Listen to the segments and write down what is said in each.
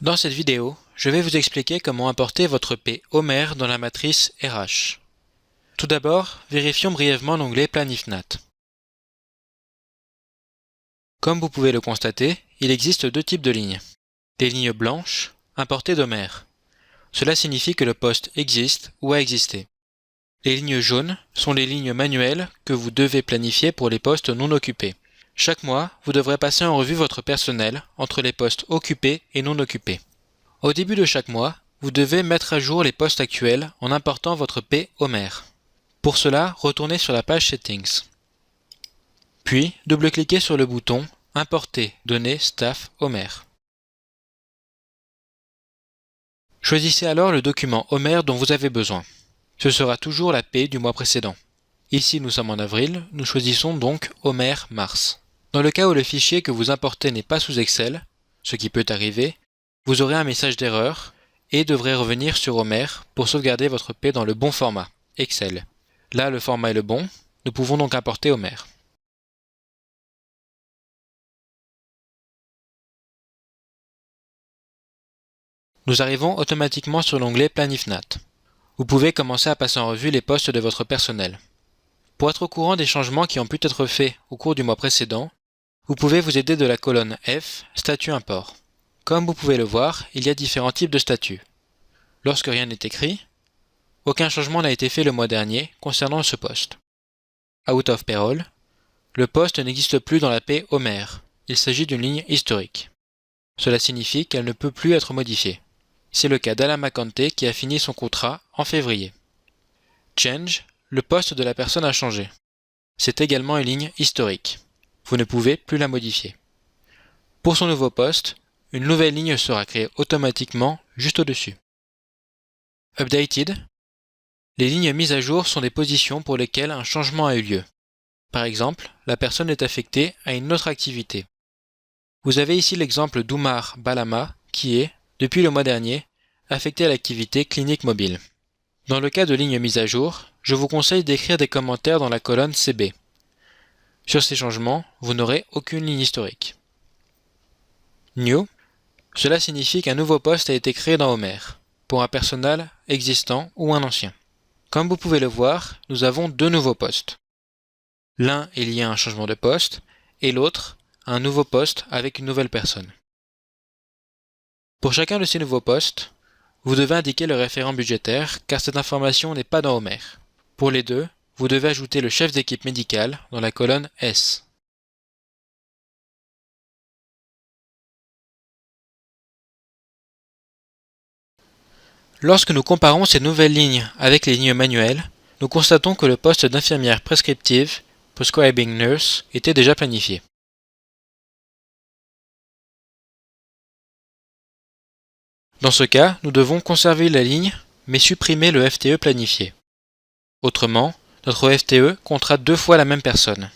Dans cette vidéo, je vais vous expliquer comment importer votre P Homer dans la matrice RH. Tout d'abord, vérifions brièvement l'onglet PlanIfNat. Comme vous pouvez le constater, il existe deux types de lignes. Les lignes blanches, importées d'Homer. Cela signifie que le poste existe ou a existé. Les lignes jaunes sont les lignes manuelles que vous devez planifier pour les postes non occupés. Chaque mois, vous devrez passer en revue votre personnel entre les postes occupés et non occupés. Au début de chaque mois, vous devez mettre à jour les postes actuels en important votre P Homer. Pour cela, retournez sur la page Settings. Puis, double-cliquez sur le bouton Importer données Staff Homer. Choisissez alors le document Homer dont vous avez besoin. Ce sera toujours la P du mois précédent. Ici, nous sommes en avril, nous choisissons donc Homer Mars. Dans le cas où le fichier que vous importez n'est pas sous Excel, ce qui peut arriver, vous aurez un message d'erreur et devrez revenir sur Homer pour sauvegarder votre P dans le bon format, Excel. Là, le format est le bon, nous pouvons donc importer Homer. Nous arrivons automatiquement sur l'onglet PlanIfNat. Vous pouvez commencer à passer en revue les postes de votre personnel. Pour être au courant des changements qui ont pu être faits au cours du mois précédent, vous pouvez vous aider de la colonne F, Statut Import. Comme vous pouvez le voir, il y a différents types de statuts. Lorsque rien n'est écrit, aucun changement n'a été fait le mois dernier concernant ce poste. Out of Payroll, le poste n'existe plus dans la P Homer. Il s'agit d'une ligne historique. Cela signifie qu'elle ne peut plus être modifiée. C'est le cas d'Alain McCanté qui a fini son contrat en février. Change, le poste de la personne a changé. C'est également une ligne historique. Vous ne pouvez plus la modifier. Pour son nouveau poste, une nouvelle ligne sera créée automatiquement juste au-dessus. Updated, les lignes mises à jour sont des positions pour lesquelles un changement a eu lieu. Par exemple, la personne est affectée à une autre activité. Vous avez ici l'exemple d'Oumar Balama qui est, depuis le mois dernier, affecté à l'activité clinique mobile. Dans le cas de lignes mises à jour, je vous conseille d'écrire des commentaires dans la colonne CB. Sur ces changements, vous n'aurez aucune ligne historique. New, cela signifie qu'un nouveau poste a été créé dans Homer, pour un personnel existant ou un ancien. Comme vous pouvez le voir, nous avons deux nouveaux postes. L'un est lié à un changement de poste, et l'autre à un nouveau poste avec une nouvelle personne. Pour chacun de ces nouveaux postes, vous devez indiquer le référent budgétaire car cette information n'est pas dans Homer. Pour les deux, vous devez ajouter le chef d'équipe médicale dans la colonne S. Lorsque nous comparons ces nouvelles lignes avec les lignes manuelles, nous constatons que le poste d'infirmière prescriptive, Prescribing Nurse, était déjà planifié. Dans ce cas, nous devons conserver la ligne, mais supprimer le FTE planifié. Autrement, notre FTE comptera deux fois la même personne.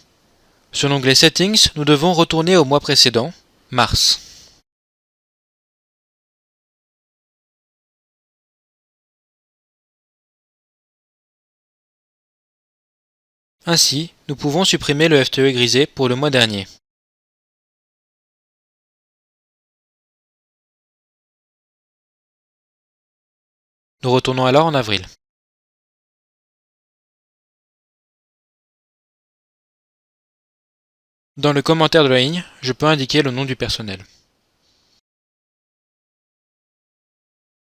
Sur l'onglet Settings, nous devons retourner au mois précédent, mars. Ainsi, nous pouvons supprimer le FTE grisé pour le mois dernier. Nous retournons alors en avril. Dans le commentaire de la ligne, je peux indiquer le nom du personnel.